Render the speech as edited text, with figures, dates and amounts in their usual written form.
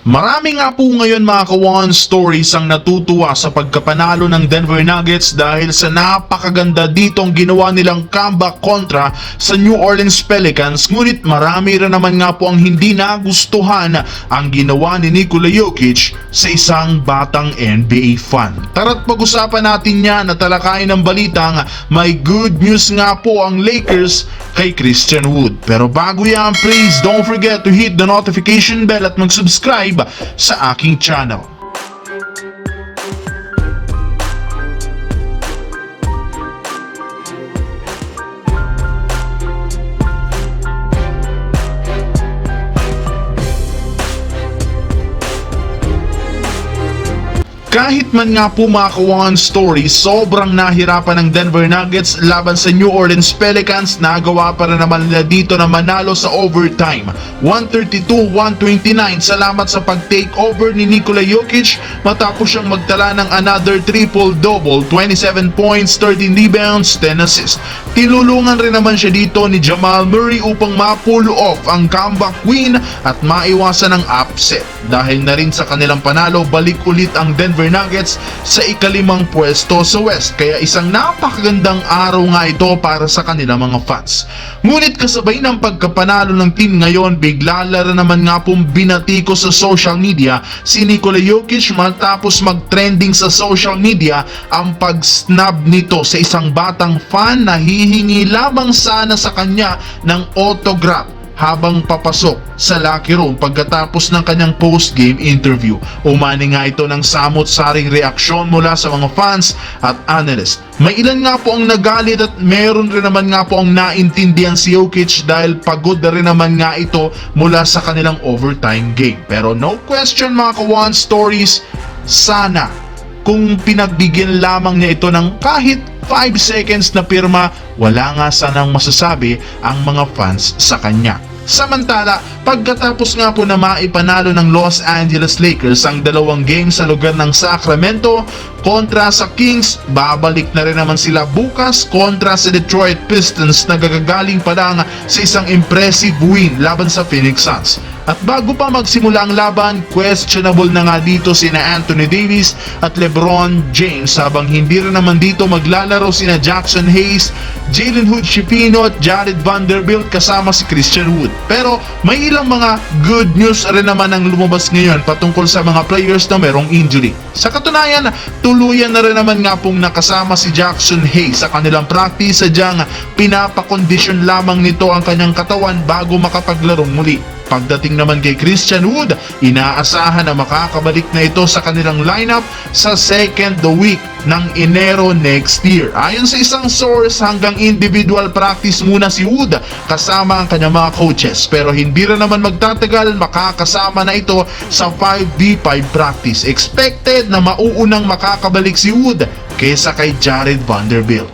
Marami nga po ngayon mga ka-One Stories ang natutuwa sa pagkapanalo ng Denver Nuggets dahil sa napakaganda ditong ginawa nilang comeback kontra sa New Orleans Pelicans, ngunit marami rin naman nga po ang hindi nagustuhan ang ginawa ni Nikola Jokic sa isang batang NBA fan. Tara't pag-usapan natin yan at talakayin ng balitang may good news nga po ang Lakers kay Christian Wood. Pero bago yan, please don't forget to hit the notification bell at mag-subscribe sa aking channel. Kahit man nga po mga ka-One Stories, sobrang nahirapan ng Denver Nuggets laban sa New Orleans Pelicans, nagawa pa rin naman nila dito na manalo sa overtime. 132-129 salamat sa pag-take over ni Nikola Jokic matapos siyang magtala ng another triple-double, 27 points, 13 rebounds, 10 assists. Tinulungan rin naman siya dito ni Jamal Murray upang ma-pull off ang comeback win at maiwasan ang upset. Dahil na rin sa kanilang panalo, balik ulit ang Denver Nuggets sa ikalimang pwesto sa West, kaya isang napakagandang araw nga ito para sa kanilang mga fans. Ngunit kasabay ng pagkapanalo ng team ngayon, bigla naman nga pong binati ko sa social media si Nikola Jokic matapos mag-trending sa social media ang pag-snub nito sa isang batang fan na hihingi lamang sana sa kanya ng autograph habang papasok sa locker room pagkatapos ng kanyang post-game interview. Umani nga ito ng samot-saring reaksyon mula sa mga fans at analyst. May ilan nga po ang nagalit at meron rin naman nga po ang naintindihan si Jokic dahil pagod na rin naman nga ito mula sa kanilang overtime game. Pero no question mga ka-One Stories, sana kung pinagbigyan lamang niya ito ng kahit 5 seconds na pirma, wala nga sanang masasabi ang mga fans sa kanya. Samantala, pagkatapos nga po na maipanalo ng Los Angeles Lakers ang dalawang game sa lugar ng Sacramento kontra sa Kings, babalik na rin naman sila bukas kontra sa Detroit Pistons na gagagaling pa lang sa isang impressive win laban sa Phoenix Suns. At bago pa magsimula ang laban, questionable na nga dito sina Anthony Davis at LeBron James, habang hindi rin naman dito maglalaro sina Jackson Hayes, Jalen Hood-Schifino at Jared Vanderbilt kasama si Christian Wood. Pero may ilang mga good news rin naman ang lumabas ngayon patungkol sa mga players na merong injury. Sa katunayan, tuluyan na rin naman nga pong nakasama si Jackson Hayes sa kanilang practice, sadyang pinapakondisyon lamang nito ang kanyang katawan bago makapaglarong muli. Pagdating naman kay Christian Wood, inaasahan na makakabalik na ito sa kanilang lineup sa second week ng Enero next year. Ayon sa isang source, hanggang individual practice muna si Wood kasama ang kanyang mga coaches, pero hindi rin naman magtatagal, makakasama na ito sa 5v5 practice. Expected na mauunang makakabalik si Wood kaysa kay Jared Vanderbilt.